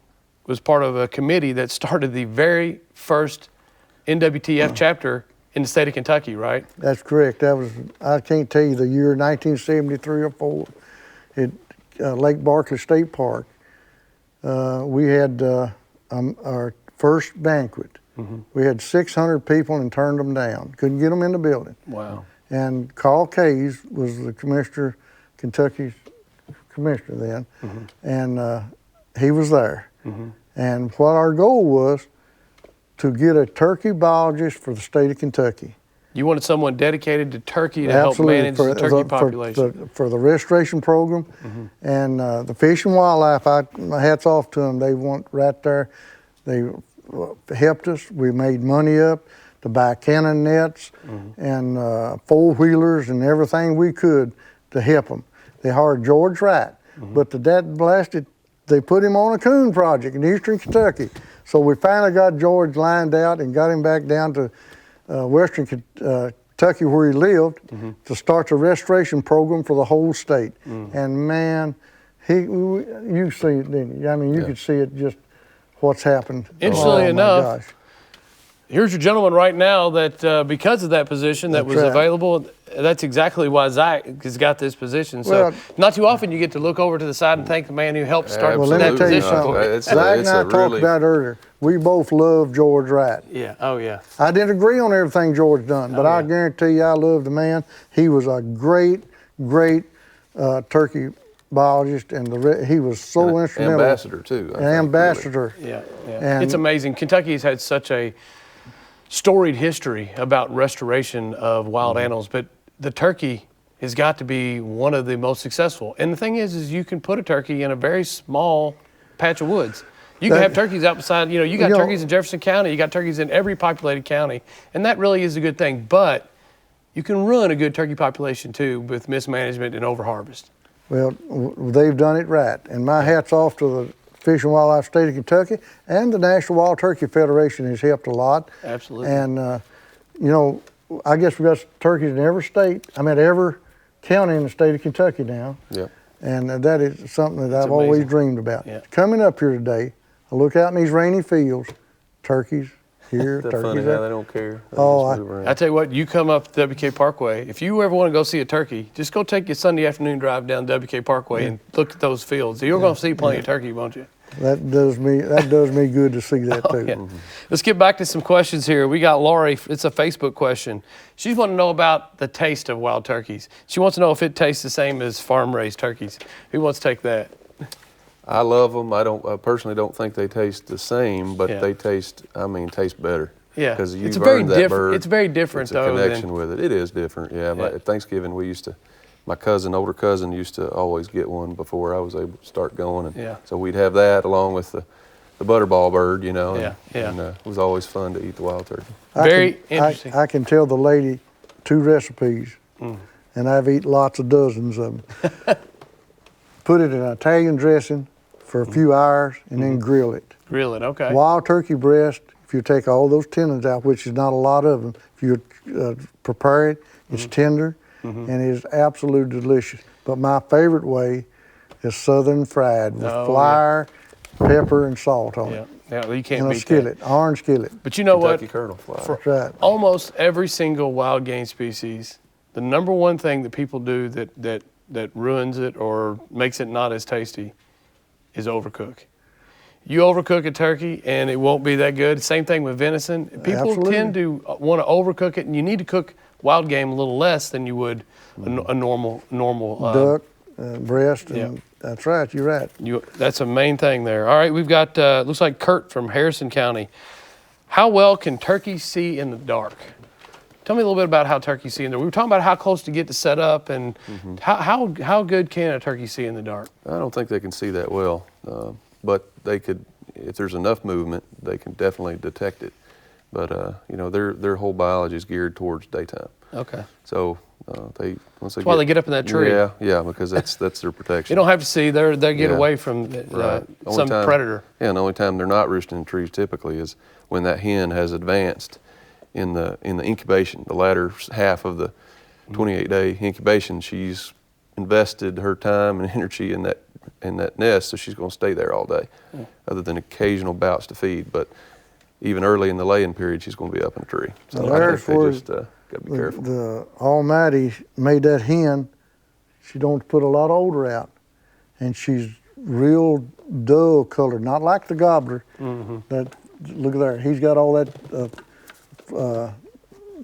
was part of a committee that started the very first NWTF chapter in the state of Kentucky, right? That's correct. That was, I can't tell you the year, 1973 or 4, at Lake Barkley State Park. We had our first banquet. We had 600 people and turned them down. Couldn't get them in the building. Wow. And Carl Kays was the commissioner, Kentucky's commissioner then, and he was there. And what our goal was to get a turkey biologist for the state of Kentucky. You wanted someone dedicated to turkey to help manage the turkey population. For the restoration program. And the Fish and Wildlife, my hat's off to them. They went right there. They helped us. We made money up to buy cannon nets and 4-wheelers and everything we could to help them. They hired George Wright, but the dad blasted, they put him on a coon project in eastern Kentucky. So we finally got George lined out and got him back down to western Kentucky where he lived to start the restoration program for the whole state. And man, you see it, didn't you? I mean, you could see it just what's happened. Interestingly enough, here's your gentleman right now that because of that position that was available, that's exactly why Zach has got this position. So not too often you get to look over to the side and thank the man who helped start that position. Zach and I talked about earlier. We both love George Wright. Yeah, oh yeah. I didn't agree on everything George done, but I guarantee you I love the man. He was a great turkey biologist, and he was so instrumental. Ambassador too. An ambassador. Really. Yeah. It's amazing. Kentucky's had such a storied history about restoration of wild animals, but the turkey has got to be one of the most successful. And the thing is you can put a turkey in a very small patch of woods. You can have turkeys outside, you got turkeys in Jefferson County, you got turkeys in every populated county, and that really is a good thing. But you can ruin a good turkey population too with mismanagement and overharvest. Well, they've done it right, and my hat's off to Fish and Wildlife State of Kentucky, and the National Wild Turkey Federation has helped a lot. Absolutely. And, you know, I guess we got turkeys in every state, every county in the state of Kentucky now. Yep. And that is something that I've amazing. always dreamed about. Yeah. Coming up here today, I look out in these rainy fields, turkeys here, They're turkeys funny there. how they don't care. They Oh, just move around. I tell you what, you come up WK Parkway. If you ever want to go see a turkey, just go take your Sunday afternoon drive down WK Parkway and look at those fields. You're going to see plenty of turkey, won't you? That does me good to see that too. Yeah. Let's get back to some questions here. We got Lori. It's a Facebook question. She wants to know about the taste of wild turkeys. She wants to know if it tastes the same as farm-raised turkeys. Who wants to take that? I love them. I personally don't think they taste the same, but Yeah. they taste better. Yeah. Because It's you've very earned that different. bird. It's very different, It's a though, connection than- with it. It is different, yeah. At Thanksgiving, my older cousin used to always get one before I was able to start going. And Yeah. so we'd have that along with the butterball bird, you know. Yeah, yeah. And it was always fun to eat the wild turkey. Very interesting. I can tell the lady 2 recipes, and I've eaten lots of dozens of them. Put it in an Italian dressing for a few hours, and then grill it. Grill it, okay. Wild turkey breast, if you take all those tendons out, which is not a lot of them, if you prepare it, it's tender, and it is absolutely delicious. But my favorite way is southern fried with Oh, flour, pepper, and salt on Yeah, it. yeah, you can't In a beat skillet, orange skillet. that. But you know Kentucky what? Colonel flour. That's right. Almost every single wild game species, the number one thing that people do that ruins it or makes it not as tasty is overcook. You overcook a turkey and it won't be that good. Same thing with venison. People Absolutely. tend to want to overcook it, and you need to cook wild game a little less than you would a normal Duck, breast, and yeah. that's right, you're right. That's a main thing there. All right, we've got looks like Kurt from Harrison County. How well can turkeys see in the dark? Tell me a little bit about how turkeys see in the dark. We were talking about how close to get to set up, and how good can a turkey see in the dark? I don't think they can see that well, but they could, if there's enough movement, they can definitely detect it. But you know, their whole biology is geared towards daytime. Okay. So once they That's why they get up in that tree. Yeah, because that's their protection. You don't have to see. They get Yeah. away from Right. Only some time- predator. Yeah, and the only time they're not roosting in trees typically is when that hen has advanced in the incubation, the latter half of the 28-day incubation. She's invested her time and energy in that nest, so she's going to stay there all day, other than occasional bouts to feed. But even early in the laying period, she's going to be up in a tree. So Well, I there's think they where just got to be careful. The Almighty made that hen, she don't put a lot of odor out, and she's real dull colored, not like the gobbler. That, look at there, he's got all that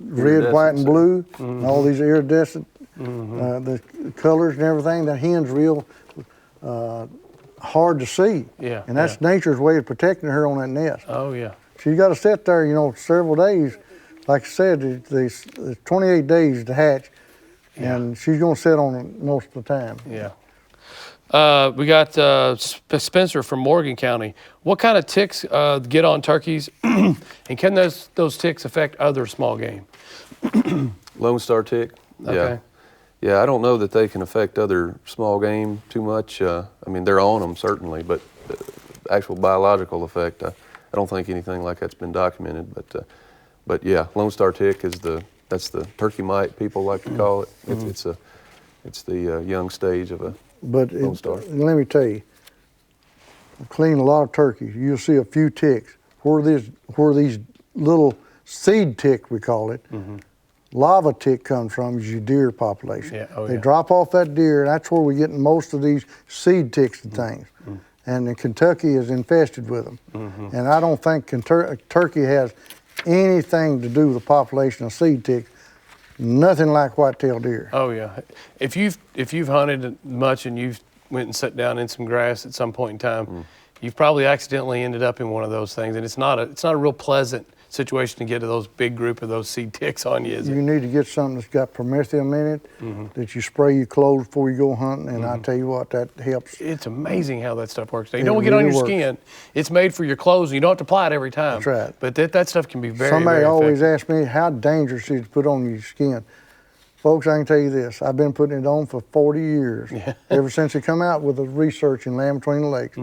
red, white, and blue, and all these iridescent, the colors and everything. That hen's real hard to see. Yeah, And that's nature's way of protecting her on that nest. Oh yeah. She's got to sit there, you know, several days. Like I said, it's 28 days to hatch, and she's going to sit on it most of the time. Yeah. We got Spencer from Morgan County. What kind of ticks get on turkeys, and can those ticks affect other small game? Lone Star tick. Okay. Yeah, I don't know that they can affect other small game too much. I mean, they're on them certainly, but the actual biological effect, I don't think anything like that's been documented. But yeah, Lone Star tick is that's the turkey mite people like to call it. It's the young stage of a Lone Star. Let me tell you, I've cleaned a lot of turkeys. You'll see a few ticks. Where these little seed tick, we call it, lava tick comes from is your deer population. Yeah. Oh, they yeah. drop off that deer, and that's where we're getting most of these seed ticks and things. And Kentucky is infested with them. And I don't think Turkey has anything to do with the population of seed ticks. Nothing like white-tailed deer. Oh yeah. If you've hunted much and you've went and sat down in some grass at some point in time, you've probably accidentally ended up in one of those things, and it's not a real pleasant situation to get to those big group of those seed ticks on you, is it? You need to get something that's got promethium in it that you spray your clothes before you go hunting, and I tell you what, that helps. It's amazing how that stuff works. You It don't get on really your works. skin. It's made for your clothes, and you don't have to apply it every time. That's right. But that stuff can be very, Somebody very always effective. asks me how dangerous it is to put on your skin. Folks, I can tell you this, I've been putting it on for 40 years, ever since it come out with the research in Land Between the Lakes.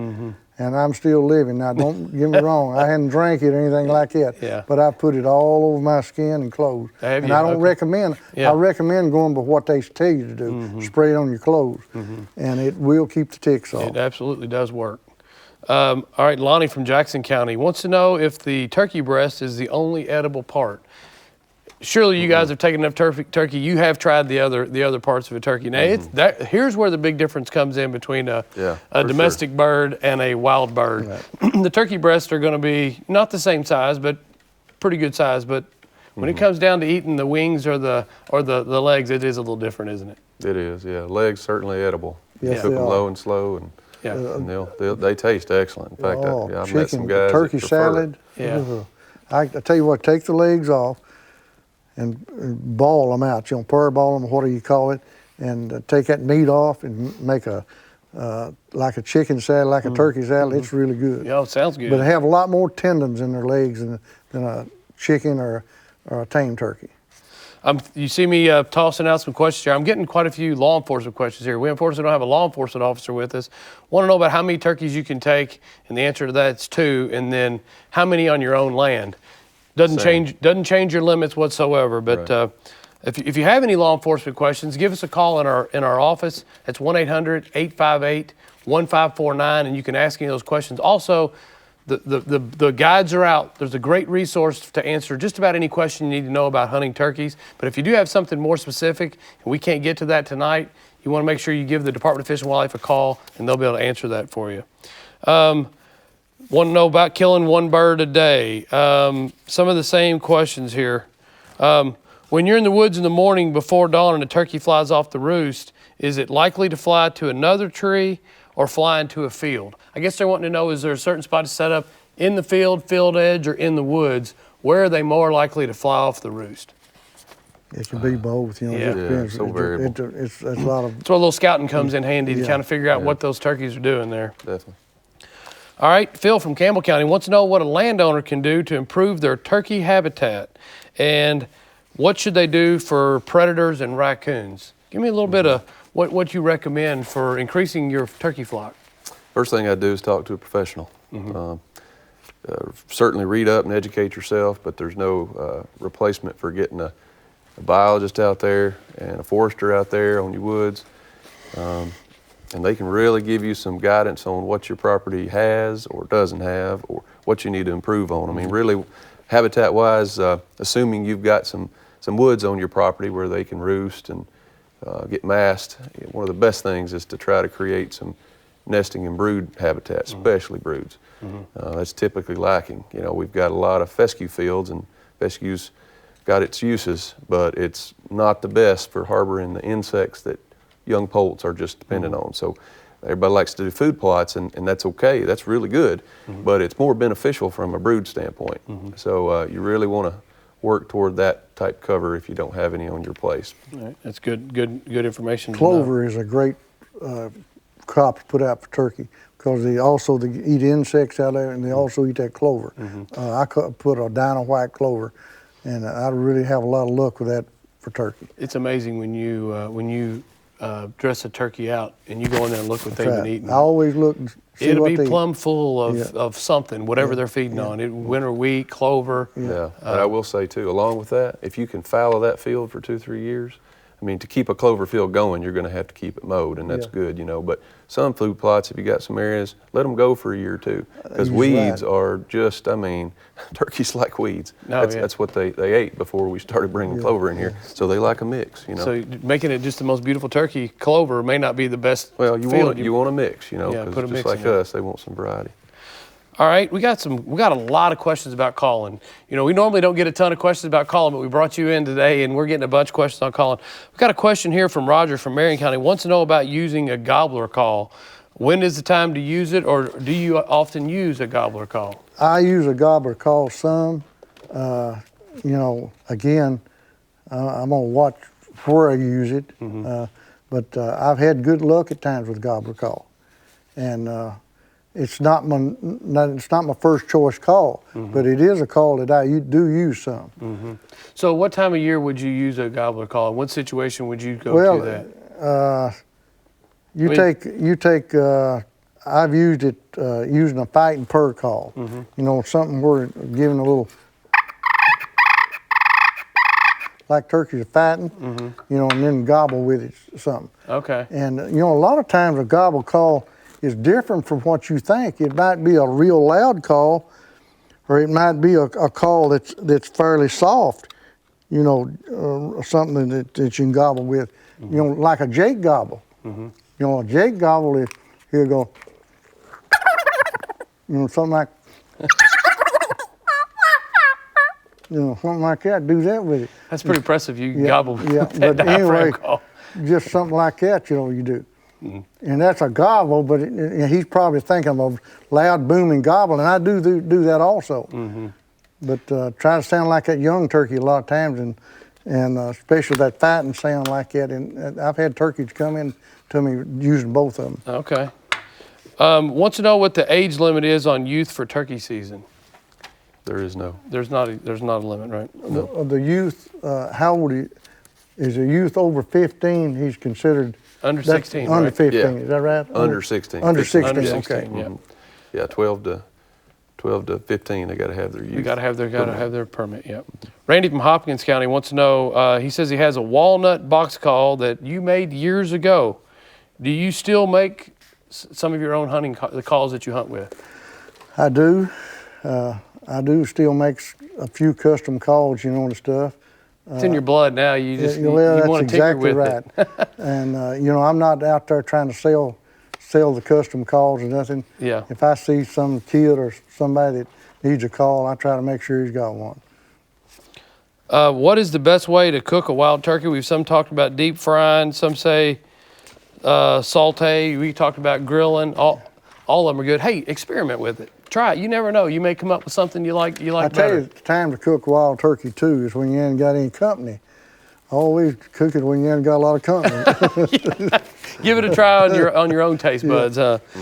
and I'm still living. Now, don't get me wrong, I hadn't drank it or anything like that, Yeah. but I put it all over my skin and clothes. Have and you? I don't Okay. recommend, Yeah. I recommend going by what they tell you to do. Spray it on your clothes, and it will keep the ticks off. It absolutely does work. All right, Lonnie from Jackson County wants to know if the turkey breast is the only edible part. Surely you guys have taken enough turkey. You have tried the other parts of a turkey. Now, here's where the big difference comes in between a domestic bird and a wild bird. Right. The turkey breasts are going to be not the same size, but pretty good size. But when it comes down to eating the wings or the legs, it is a little different, isn't it? It is, yeah. Legs certainly edible. Yes, Cook they them are. low and slow, and they taste excellent. In fact, I've met some chicken, guys turkey that prefer salad. it. Yeah. I tell you what, take the legs off and ball them out. You know, pearl ball them, whatever you call it, and take that meat off and make like a chicken salad, like a turkey salad. It's really good. Yeah, it sounds good. But they have a lot more tendons in their legs than a chicken or a tame turkey. You see me tossing out some questions here. I'm getting quite a few law enforcement questions here. We unfortunately don't have a law enforcement officer with us. Want to know about how many turkeys you can take, and the answer to that is 2. And then how many on your own land? Doesn't change your limits whatsoever. But Right. if you have any law enforcement questions, give us a call in our office. It's 1-800-858-1549, and you can ask any of those questions. Also, the guides are out. There's a great resource to answer just about any question you need to know about hunting turkeys. But if you do have something more specific and we can't get to that tonight, you want to make sure you give the Department of Fish and Wildlife a call, and they'll be able to answer that for you. Want to know about killing one bird a day. Some of the same questions here. When you're in the woods in the morning before dawn and a turkey flies off the roost, is it likely to fly to another tree or fly into a field? I guess they're wanting to know, is there a certain spot to set up in the field edge, or in the woods? Where are they more likely to fly off the roost? It can be both, you know. Yeah. It just depends. So variable. It's a lot of. That's where a little scouting comes in handy to Yeah. kind of figure out what those turkeys are doing there. Definitely. All right, Phil from Campbell County wants to know what a landowner can do to improve their turkey habitat, and what should they do for predators and raccoons. Give me a little bit of what you recommend for increasing your turkey flock. First thing I do is talk to a professional. Certainly read up and educate yourself, but there's no replacement for getting a biologist out there and a forester out there on your woods. And they can really give you some guidance on what your property has or doesn't have, or what you need to improve on. I mean, really, habitat-wise, assuming you've got some woods on your property where they can roost and get massed, one of the best things is to try to create some nesting and brood habitat, especially broods. That's typically lacking. You know, we've got a lot of fescue fields, and fescue's got its uses, but it's not the best for harboring the insects that young poults are just dependent on. So everybody likes to do food plots, and that's okay. That's really good, but it's more beneficial from a brood standpoint. So you really want to work toward that type cover if you don't have any on your place. All right, that's good information. to know. Clover is a great crop to put out for turkey, because they eat insects out there, and they also eat that clover. I put a dino white clover, and I really have a lot of luck with that for turkey. It's amazing when you dress a turkey out and you go in there and look what they've been eating. I always look and see It'll what be they plumb full of something, whatever they're feeding on. Winter wheat, clover. Yeah, and I will say too, along with that, if you can fallow that field for 2-3 years, I mean, to keep a clover field going, you're going to have to keep it mowed, and that's good, you know. But some food plots, if you got some areas, let them go for a year or two, because weeds are just, I mean, turkeys like weeds. That's what they ate before we started bringing clover in here. So they like a mix, you know. So making it just the most beautiful turkey, clover may not be the best. Well, you want a mix, you know, put a because mix just like in there. us, they want some variety. All right, we got a lot of questions about calling. You know, we normally don't get a ton of questions about calling, but we brought you in today, and we're getting a bunch of questions on calling. We've got a question here from Roger from Marion County. Wants to know about using a gobbler call. When is the time to use it, or do you often use a gobbler call? I use a gobbler call some. You know, again, I'm gonna watch where I use it, but I've had good luck at times with gobbler call, and it's not my first choice call, but it is a call that I do use some. So what time of year would you use a gobbler call? In what situation would you go to that? You take I've used it using a fight and purr call. You know, something where giving a little, like turkeys are fighting, you know, and then gobble with it something. Okay. And you know, a lot of times a gobble call is different from what you think. It might be a real loud call, or it might be a call that's fairly soft. You know, something that you can gobble with. You know, like a jake gobble. You know, a jake gobble is, here you go. You know, something like, you know, something like that. Do that with it. That's pretty impressive. You Yeah, gobble yeah, with that but diaphragm anyway, call. just something like that, you know, you do. And that's a gobble, but he's probably thinking of a loud, booming gobble, and I do that also. But try to sound like that young turkey a lot of times, and especially that fighting sound like that. And I've had turkeys come in to me using both of them. Okay. Wants to know what the age limit is on youth for turkey season. There is no. There's not a limit, right? The youth, how old is a youth over 15? He's considered Under 16, under right? 15. Yeah. Is that right? Under 16. Under 16. Under Okay. 16, yeah. Yeah, 12 to 15, they got to have their youth. You got to have their permit. Yep. Randy from Hopkins County wants to know. He says he has a walnut box call that you made years ago. Do you still make some of your own hunting the calls that you hunt with? I do. I do still make a few custom calls, you know, and stuff. It's in your blood now. You just you that's want to tinker exactly with right. it. And you know, I'm not out there trying to sell the custom calls or nothing. Yeah. If I see some kid or somebody that needs a call, I try to make sure he's got one. What is the best way to cook a wild turkey? We've some talked about deep frying. Some say saute. We talked about grilling. All of them are good. Hey, experiment with it. Try it. You never know. You may come up with something you like. I tell you, the time to cook wild turkey too is when you ain't got any company. Always cook it when you ain't got a lot of company. Give it a try on your own taste buds.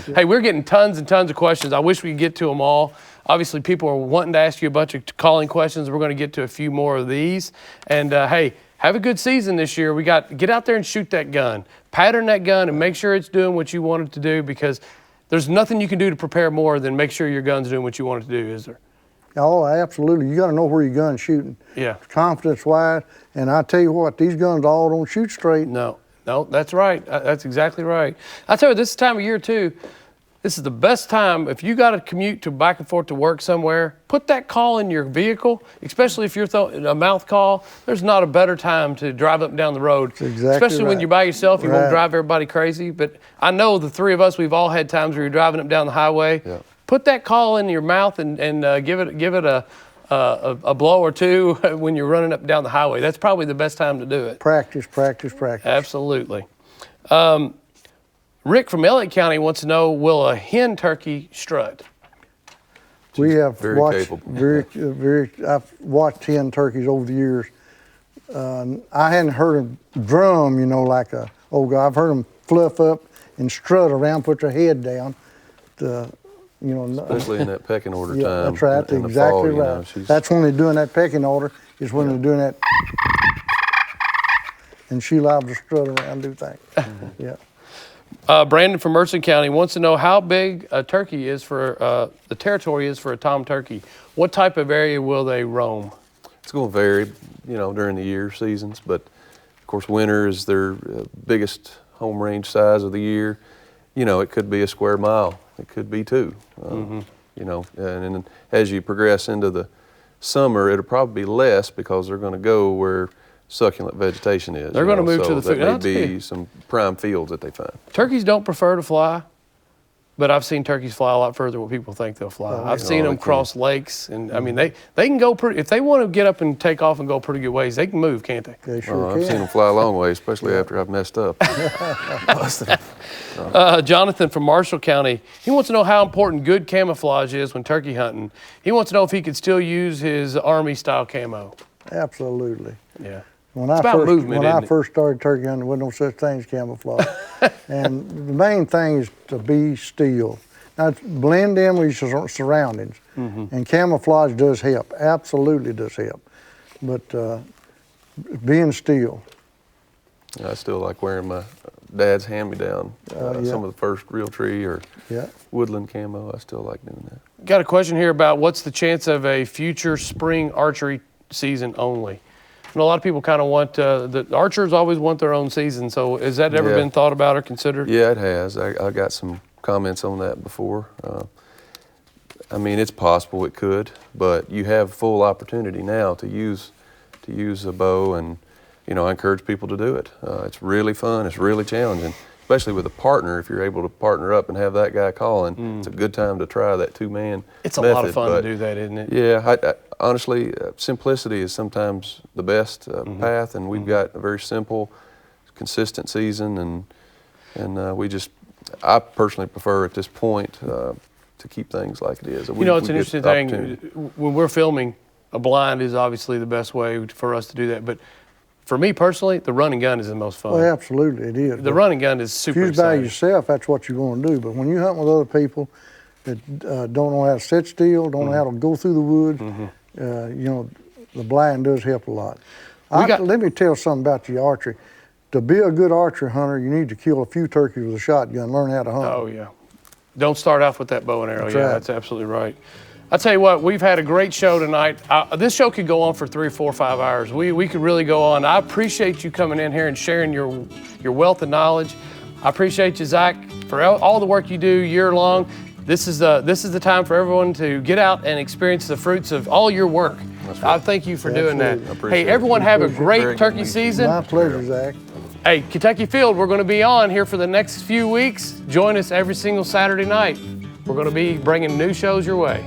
Hey, we're getting tons and tons of questions. I wish we could get to them all. Obviously, people are wanting to ask you a bunch of calling questions. We're going to get to a few more of these. And hey, have a good season this year. Get out there and shoot that gun. Pattern that gun and make sure it's doing what you want it to do, because there's nothing you can do to prepare more than make sure your gun's doing what you want it to do, is there? Oh, absolutely. You got to know where your gun's shooting. Yeah. Confidence-wise. And I tell you what, these guns all don't shoot straight. No, that's right. That's exactly right. I tell you, this time of year too, this is the best time. If you got to commute back and forth to work somewhere, put that call in your vehicle, especially if you're a mouth call. There's not a better time to drive up and down the road. That's exactly especially when right. you're by yourself, you won't Right. drive everybody crazy. But I know the three of us, we've all had times where you're driving up down the highway. Yeah. Put that call in your mouth and give it a blow or two when you're running up and down the highway. That's probably the best time to do it. Practice, practice, practice. Absolutely. Rick from Elliott County wants to know, will a hen turkey strut? We have very watched capable. I've watched hen turkeys over the years. I hadn't heard them drum, you know, like a old guy. I've heard them fluff up and strut around, put their head down. You know, Especially in that pecking order yeah, time. that's right. in the Exactly fall, you right. know, That's when they're doing that pecking order. Is when they're doing that, and she loves to strut around and do things. Yeah. Brandon from Mercer County wants to know how big a turkey is for, the territory is for a tom turkey. What type of area will they roam? It's going to vary, you know, during the year seasons, but of course winter is their biggest home range size of the year. You know, it could be a square mile. It could be two. You know, and then as you progress into the summer, it'll probably be less because they're going to go where succulent vegetation is. They're going to move so to the food. That may be some prime fields that they find. Turkeys don't prefer to fly, but I've seen turkeys fly a lot further than what people think they'll fly. I've seen them cross lakes, and I mean, they can go pretty, if they want to get up and take off and go pretty good ways, they can move, can't they? They sure I've seen them fly a long way, especially after I've messed up. Jonathan from Marshall County, he wants to know how important good camouflage is when turkey hunting. He wants to know if he could still use his Army-style camo. Absolutely. Yeah. When about movement, I isn't it? first started turkey hunting, there wasn't no such thing as camouflage. And the main thing is to be still. Now, blend in with your surroundings. And camouflage does help, absolutely does help. But being still. I still like wearing my Dad's hand-me-down, Yeah. some of the first real tree or Yeah. woodland camo. I still like doing that. Got a question here about what's the chance of a future spring archery season only? A lot of people kind of want, the archers always want their own season, so has that ever Yeah. been thought about or considered? Yeah, it has. I got some comments on that before. I mean, it's possible it could, but you have full opportunity now to use a bow, and I encourage people to do it. It's really fun. It's really challenging, especially with a partner. If you're able to partner up and have that guy calling, it's a good time to try that two-man It's a method. lot of fun But to do that, isn't it? yeah, I honestly, simplicity is sometimes the best path, and we've got a very simple, consistent season, and I personally prefer at this point to keep things like it is. It's an interesting thing. When we're filming, a blind is obviously the best way for us to do that, but for me personally, the run and gun is the most fun. Well, absolutely, it is. The run and gun is super If you're by exciting. yourself, that's what you're going to do. But when you hunt with other people that don't know how to sit still, don't know how to go through the woods, the blind does help a lot. Let me tell something about the archery. To be a good archery hunter, you need to kill a few turkeys with a shotgun, learn how to hunt. Oh, yeah. Don't start off with that bow and arrow. That's yeah, right. that's absolutely right. I tell you what, we've had a great show tonight. This show could go on for 3 or 4 or 5 hours. We could really go on. I appreciate you coming in here and sharing your wealth of knowledge. I appreciate you, Zach, for all the work you do year long. This is the time for everyone to get out and experience the fruits of all your work. I thank you for doing that. Hey, everyone have a great turkey season. My pleasure, Zach. Hey, Kentucky Afield, we're going to be on here for the next few weeks. Join us every single Saturday night. We're going to be bringing new shows your way.